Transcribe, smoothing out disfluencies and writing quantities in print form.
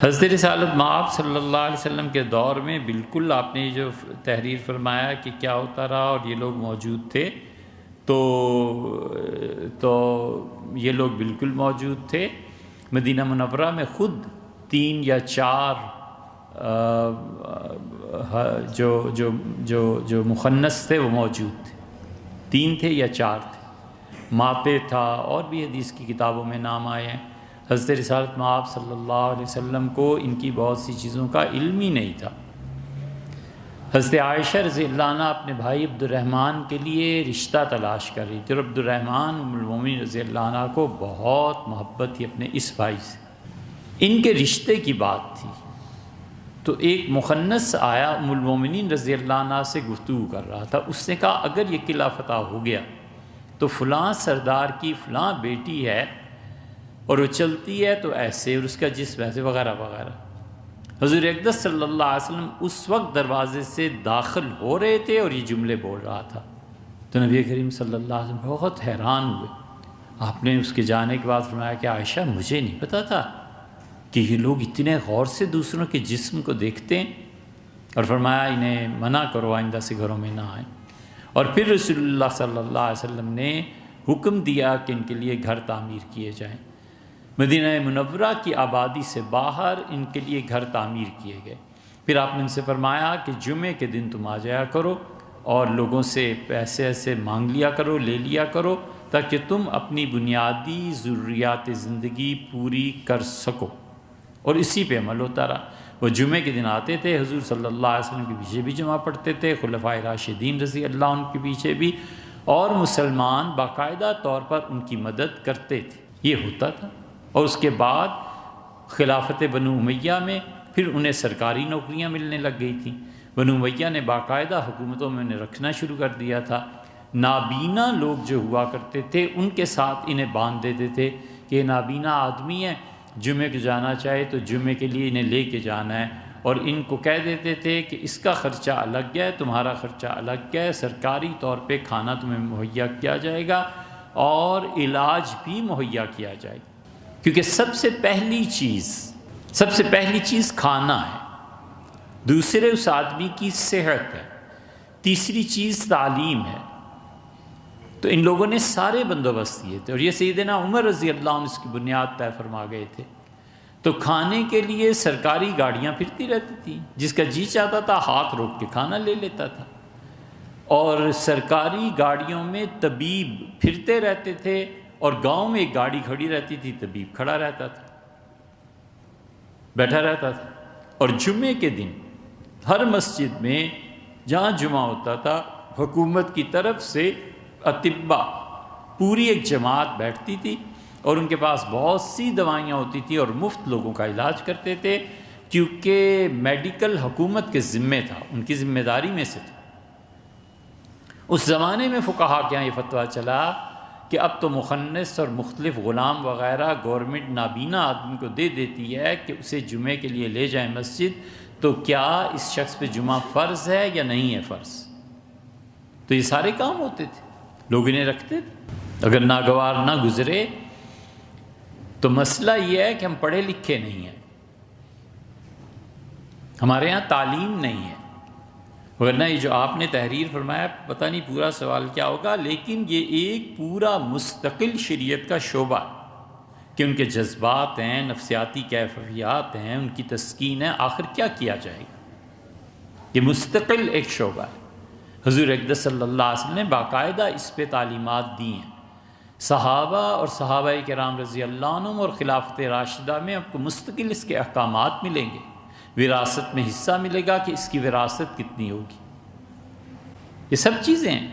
حضرت رسالت مآب صلی اللہ علیہ وسلم کے دور میں بالکل آپ نے جو تحریر فرمایا کہ کیا ہوتا رہا اور یہ لوگ موجود تھے تو یہ لوگ بالکل موجود تھے۔ مدینہ منورہ میں خود 3 یا 4 جو مخنث تھے وہ موجود تھے، 3 تھے یا 4 تھے، ماپے تھا، اور بھی حدیث کی کتابوں میں نام آئے ہیں۔ حضرت رسالت مآب صلی اللہ علیہ وسلم کو ان کی بہت سی چیزوں کا علم ہی نہیں تھا۔ حضرت عائشہ رضی اللہ عنہ اپنے بھائی عبد الرحمن کے لیے رشتہ تلاش کر رہی تھی، اور عبد الرحمن ام المومنین رضی اللہ عنہ کو بہت محبت تھی اپنے اس بھائی سے، ان کے رشتے کی بات تھی۔ تو ایک مخنث آیا ام المومنین رضی اللہ عنہ سے گفتگو کر رہا تھا، اس نے کہا اگر یہ قلعہ فتح ہو گیا تو فلاں سردار کی فلاں بیٹی ہے اور وہ چلتی ہے تو ایسے، اور اس کا جسم ایسے، وغیرہ وغیرہ۔ حضور اقدس صلی اللہ علیہ وسلم اس وقت دروازے سے داخل ہو رہے تھے اور یہ جملے بول رہا تھا، تو نبی کریم صلی اللہ علیہ وسلم بہت حیران ہوئے۔ آپ نے اس کے جانے کے بعد فرمایا کہ عائشہ مجھے نہیں پتا تھا کہ یہ لوگ اتنے غور سے دوسروں کے جسم کو دیکھتے ہیں، اور فرمایا انہیں منع کرو آئندہ سے گھروں میں نہ آئیں۔ اور پھر رسول اللہ صلی اللہ علیہ وسلم نے حکم دیا کہ ان کے لیے گھر تعمیر کیے جائیں۔ مدینہ منورہ کی آبادی سے باہر ان کے لیے گھر تعمیر کیے گئے۔ پھر آپ نے ان سے فرمایا کہ جمعے کے دن تم آ جایا کرو اور لوگوں سے پیسے ایسے مانگ لیا کرو، لے لیا کرو، تاکہ تم اپنی بنیادی ضروریات زندگی پوری کر سکو، اور اسی پہ عمل ہوتا رہا۔ وہ جمعے کے دن آتے تھے، حضور صلی اللہ علیہ وسلم کے پیچھے بھی جمعہ پڑھتے تھے، خلفائے راشدین رضی اللہ عنہ کے پیچھے بھی، اور مسلمان باقاعدہ طور پر ان کی مدد کرتے تھے، یہ ہوتا تھا۔ اور اس کے بعد خلافت بنو امیہ میں پھر انہیں سرکاری نوکریاں ملنے لگ گئی تھیں۔ بنو امیہ نے باقاعدہ حکومتوں میں انہیں رکھنا شروع کر دیا تھا۔ نابینا لوگ جو ہوا کرتے تھے ان کے ساتھ انہیں باندھ دیتے تھے کہ یہ نابینا آدمی ہے، جمعے کو جانا چاہے تو جمعے کے لیے انہیں لے کے جانا ہے، اور ان کو کہہ دیتے تھے کہ اس کا خرچہ الگ ہے، تمہارا خرچہ الگ ہے، سرکاری طور پہ کھانا تمہیں مہیا کیا جائے گا اور علاج بھی مہیا کیا جائے گا، کیونکہ سب سے پہلی چیز کھانا ہے، دوسرے اس آدمی کی صحت ہے، تیسری چیز تعلیم ہے۔ تو ان لوگوں نے سارے بندوبست کیے تھے، اور یہ سیدنا عمر رضی اللہ عنہ اس کی بنیاد طے فرما گئے تھے۔ تو کھانے کے لیے سرکاری گاڑیاں پھرتی رہتی تھیں، جس کا جی چاہتا تھا ہاتھ روک کے کھانا لے لیتا تھا، اور سرکاری گاڑیوں میں طبیب پھرتے رہتے تھے، اور گاؤں میں ایک گاڑی کھڑی رہتی تھی، طبیب کھڑا رہتا تھا، بیٹھا رہتا تھا۔ اور جمعے کے دن ہر مسجد میں جہاں جمعہ ہوتا تھا حکومت کی طرف سے اطباء پوری ایک جماعت بیٹھتی تھی، اور ان کے پاس بہت سی دوائیاں ہوتی تھیں اور مفت لوگوں کا علاج کرتے تھے، کیونکہ میڈیکل حکومت کے ذمے تھا، ان کی ذمہ داری میں سے تھا۔ اس زمانے میں فقہا کے یہاں یہ فتویٰ چلا کہ اب تو مخنث اور مختلف غلام وغیرہ گورنمنٹ نابینا آدمی کو دے دیتی ہے کہ اسے جمعے کے لیے لے جائیں مسجد، تو کیا اس شخص پہ جمعہ فرض ہے یا نہیں ہے فرض؟ تو یہ سارے کام ہوتے تھے، لوگ انہیں رکھتے تھے۔ اگر ناگوار نہ گزرے تو مسئلہ یہ ہے کہ ہم پڑھے لکھے نہیں ہیں، ہمارے ہاں تعلیم نہیں ہے، ورنہ یہ جو آپ نے تحریر فرمایا پتہ نہیں پورا سوال کیا ہوگا، لیکن یہ ایک پورا مستقل شریعت کا شعبہ ہے کہ ان کے جذبات ہیں، نفسیاتی کیفیات ہیں، ان کی تسکین ہے، آخر کیا کیا جائے گا، یہ مستقل ایک شعبہ ہے۔ حضور اقدس صلی اللہ علیہ وسلم نے باقاعدہ اس پہ تعلیمات دی ہیں۔ صحابہ اور صحابہ کرام رضی اللہ عنہم اور خلافت راشدہ میں آپ کو مستقل اس کے احکامات ملیں گے، وراثت میں حصہ ملے گا کہ اس کی وراثت کتنی ہوگی، یہ سب چیزیں ہیں۔